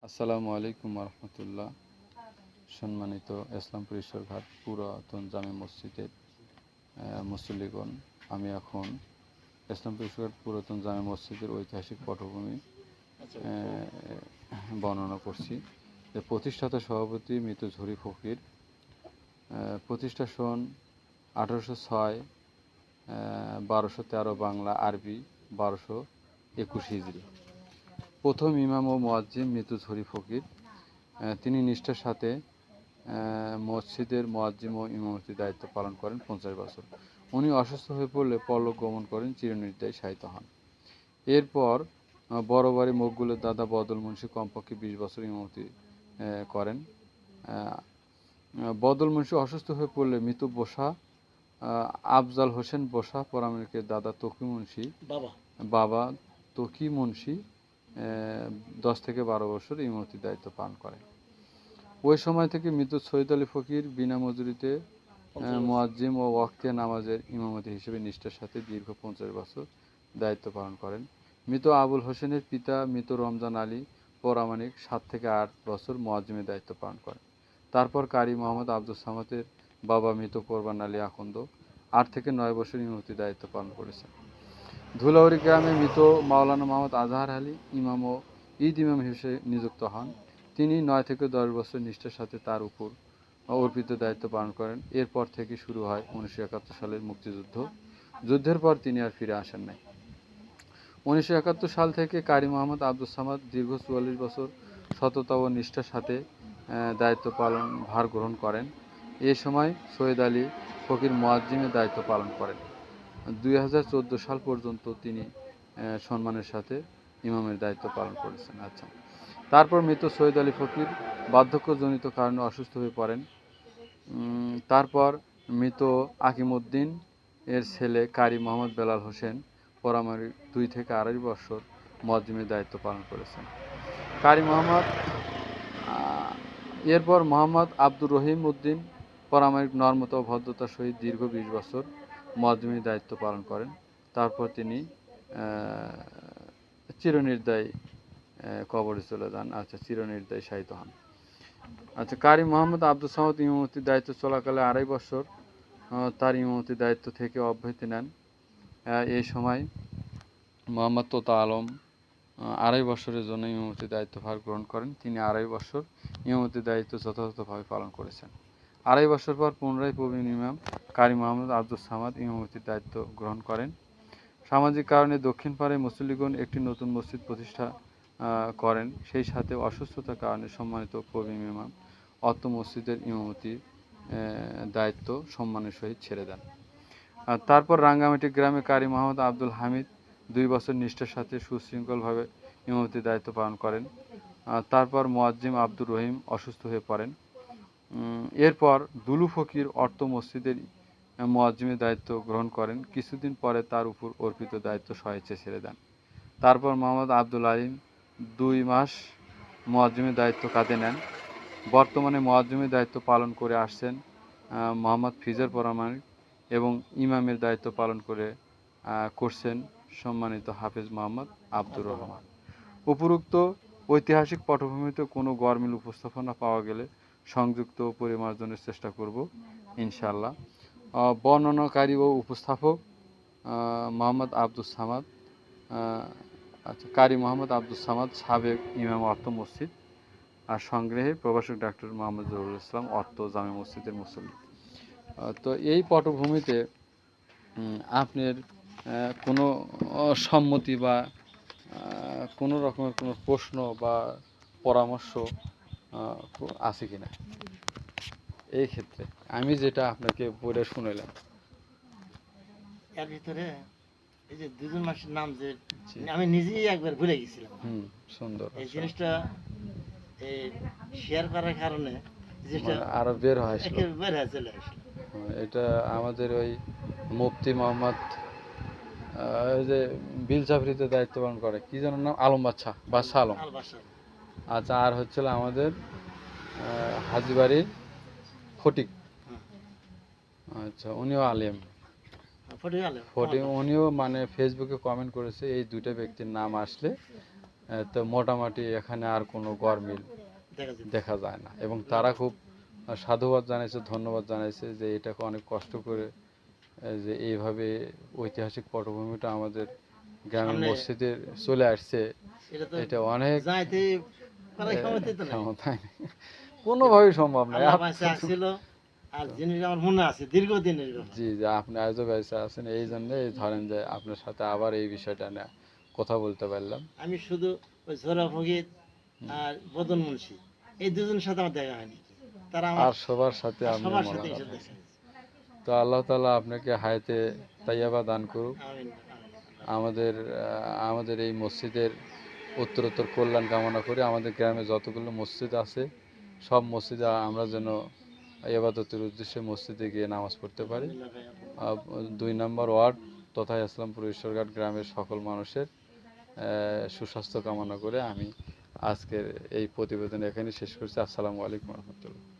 আসসালামু আলাইকুম রহমতুল্লাহ। সম্মানিত ইসলামপুর ঈশ্বরঘাট পুরাতন জামে মসজিদের মুসল্লিগণ, আমি এখন ইসলামপুর ঈশ্বরঘাট পুরাতন জামে মসজিদের ঐতিহাসিক পটভূমি বর্ণনা করছি। প্রতিষ্ঠাতা সভাপতি মৃত ঝুরি ফকির, প্রতিষ্ঠা সন 1806, 1213 বাংলা, আরবি 1221 হিজরি। প্রথম ইমাম ও মুয়াজ্জিম মৃত ঝুরি ফকির। তিনি নিষ্ঠার সাথে মসজিদের মুয়াজ্জিম ও ইমামতির দায়িত্ব পালন করেন 50 বছর। উনি অসুস্থ হয়ে পড়লে পরলোক গমন করেন, চিরনিদ্রায় শায়িত হন। এরপর বড় বাড়ি মকবুলের দাদা বদল মুন্সি কমপক্ষে 20 বছর ইমামতি করেন। বদল মুন্সি অসুস্থ হয়ে পড়লে মৃত বসা আফজাল হোসেন বসা পরামর্শের দাদা তকি মুন্সি বাবা তকি মুন্সি 10 থেকে 12 বছর ইমামতির দায়িত্ব পালন করেন। ওই সময় থেকে মৃত সৈয়দ আলী ফকির বিনা মজুরিতে মুয়াজ্জিম ও ওয়াক্তে নামাজের ইমামতি হিসেবে নিষ্ঠার সাথে দীর্ঘ 50 বছর দায়িত্ব পালন করেন। মৃত আবুল হোসেনের পিতা মৃত রমজান আলী পরামানিক 7 থেকে 8 বছর মুয়াজ্জিমের দায়িত্ব পালন করেন। তারপর কারি মোহাম্মদ আব্দুল সামাদের বাবা মৃত কোরবান আলী আখন্দ 8 থেকে 9 বছর ইমামতির দায়িত্ব পালন করেছেন। ধুলাউড়ি গ্রামে মৃত মাওলানা মোহাম্মদ আজহার আলী ইমাম ও ঈদ ইমাম হিসেবে নিযুক্ত হন। তিনি 9 থেকে 10 বছর নিষ্ঠার সাথে তার উপর অর্পিত দায়িত্ব পালন করেন। এরপর থেকে শুরু হয় 1971 সালের মুক্তিযুদ্ধ। যুদ্ধের পর তিনি আর ফিরে আসেন নাই। 1971 সাল থেকে কারি মোহাম্মদ আব্দুল সামাদ দীর্ঘ 44 বছর সততা ও নিষ্ঠার সাথে দায়িত্ব পালন ভার গ্রহণ করেন। এ সময় সৈয়দ আলী ফকির মুয়াজ্জিমের দায়িত্ব পালন করেন। 2014 সাল পর্যন্ত তিনি সম্মানের সাথে ইমামের দায়িত্ব পালন করেছেন। তারপর মৃত সৈয়দ আলী ফকির বার্ধক্যজনিত কারণে অসুস্থ হয়ে পড়েন। তারপর মৃত আকিমউদ্দিন এর ছেলে কারি মোহাম্মদ বেলাল হোসেন পরামানিক 2 থেকে 2.5 বছর মুয়াজ্জিমের দায়িত্ব পালন করেছেন। কারি মোহাম্মদ এরপর মোহাম্মদ আব্দুর রহিম উদ্দিন পরামানিক নর্মতা ও ভদ্রতার সহিত দীর্ঘ 20 বছর মুয়াজ্জিমের দায়িত্ব পালন করেন। তারপর তিনি চিরনির্দায়ী কবরে চলে যান। চিরনির্দায়ী শায়িত হন। কারি মোহাম্মদ আব্দুল সামাদ ইমামতির দায়িত্ব চলাকালে 2.5 বছর তার ইমামতির দায়িত্ব থেকে অব্যাহতি নেন। এই সময় মোহাম্মদ তোতা আলম 2.5 বছরের জন্য ইমামতির দায়িত্ব ভার গ্রহণ করেন। তিনি 2.5 বছর ইমামতির দায়িত্ব যথাযথভাবে পালন করেছেন। 2.5 বছর পর পুনরায় প্রবীণ ইমাম কারি মোহাম্মদ আব্দুল সামাদ ইমামতির দায়িত্ব গ্রহণ করেন। সামাজিক কারণে দক্ষিণ পাড়ায় মুসল্লিগণ একটি নতুন মসজিদ প্রতিষ্ঠা করেন। সেই সাথে অসুস্থতার কারণে সম্মানিত প্রবীণ ইমাম অত্র মসজিদের ইমামতির দায়িত্ব সম্মানের সহিত ছেড়ে দেন। তারপর রাঙ্গামাটি গ্রামে কারি মোহাম্মদ আব্দুল হামিদ 2 বছর নিষ্ঠার সাথে সুশৃঙ্খলভাবে ইমামতির দায়িত্ব পালন করেন। তারপর মুয়াজ্জিম আব্দুর রহিম অসুস্থ হয়ে পড়েন। এরপর দুলু ফকির অর্থ মসজিদের মুয়াজ্জিমের দায়িত্ব গ্রহণ করেন। কিছুদিন পরে তার উপর অর্পিত দায়িত্ব স্বেচ্ছায় ছেড়ে দেন। তারপর মোহাম্মদ আব্দুল আলিম 2 মাস মুয়াজ্জিমের দায়িত্ব কাঁধে নেন। বর্তমানে মুয়াজ্জিমের দায়িত্ব পালন করে আসছেন মোহাম্মদ ফিজার পরামানিক এবং ইমামের দায়িত্ব পালন করছেন সম্মানিত হাফেজ মোহাম্মদ আব্দুর রহমান। উপরোক্ত ঐতিহাসিক পটভূমিতে কোনো গরমিল উপস্থাপনা পাওয়া গেলে সংযুক্ত পরিমার্জনের চেষ্টা করব ইনশাআল্লাহ। বর্ণনাকারী ও উপস্থাপক মোহাম্মদ আব্দুল সামাদ, কারি মোহাম্মদ আব্দুল সামাদ সাবেক ইমাম অর্থ মসজিদ, আর সংগ্রহে প্রভাষক ডাক্তার মোহাম্মদ জহুরুল ইসলাম অর্থ জামে মসজিদের মুসল্লি। তো এই পটভূমিতে আপনার কোনো সম্মতি বা কোনো রকমের কোনো প্রশ্ন বা পরামর্শ আছে কিনা এই ক্ষেত্রে? আমি যেটা আপনাকে পড়ে শুনাইলাম এর ভিতরে এই যে 2 মাসের নাম যে আমি নিজেই একবার ভুলে গেছিলাম। সুন্দর। এই জিনিসটা শেয়ার করার কারণে যেটা আরো বের হয় চলে আসলো। এটা আমাদের ওই মুফতি মোহাম্মদ ওই যে বিলচাপড়িতে দায়িত্ব পালন করে, কি যেন নাম, আলম বাদশা আলম। আর হচ্ছিল আমাদের হাজিবাড়ির ফটিক। উনিও আলেম। উনিও মানে ফেসবুকে কমেন্ট করেছে এই 2টা ব্যক্তির নাম আসলে তো মোটামুটি এখানে আর কোনো গরমিল দেখা যেত। দেখা যায় না, এবং তারা খুব সাধুবাদ জানাইছে, ধন্যবাদ জানাইছে যে এটাকে অনেক কষ্ট করে যে এইভাবে ঐতিহাসিক পটভূমিটা আমাদের গ্রামের সামনে মসজিদে চলে আসছে। এটা তো এটা অনেক যাইতে করার ক্ষমতা তো নাই। ক্ষমতা নেই, কোনোভাবেই সম্ভব নয়। আল্লাহ পাশে আসছিল, আর জিনিস আমার মনে আছে দীর্ঘদিনের ব্যাপার। জি, যে আপনি আজও বেঁচে আছেন, এই জন্যে ধরেন যে আপনার সাথে আবার এই বিষয়টা নিয়ে কথা বলতে পারলাম। আমি শুধু ওই ঝোরা ফকির আর বদন মুন্সি এই দুজনের সাথে আমার দেখা হয়নি, তারা আমার আর সবার সাথে আর আপনি সবার সাথে মোলাকাত এসে দেখা হয়েছে। হয়েছে। তো আল্লাহ তাআলা আপনাকে হায়াতে তাইয়্যিবা দান করুক। আমিন, আমিন। আমাদের এই মসজিদের উত্তরোত্তর কল্যাণ কামনা করে আমাদের গ্রামে যতগুলো মসজিদ আছে সব মসজিদে আমরা যেন ইবাদতের উদ্দেশ্যে মসজিদে গিয়ে নামাজ পড়তে পারি। আলহামদুলিল্লাহ ভাই, আপনার 2 নম্বর ওয়ার্ড তথা ইসলামপুর ঈশ্বরঘাট গ্রামের সকল মানুষের সুস্বাস্থ্য কামনা করে আমি আজকের এই প্রতিবেদন এখানে শেষ করছি। আসসালামু আলাইকুম রহমতুল্লাহ।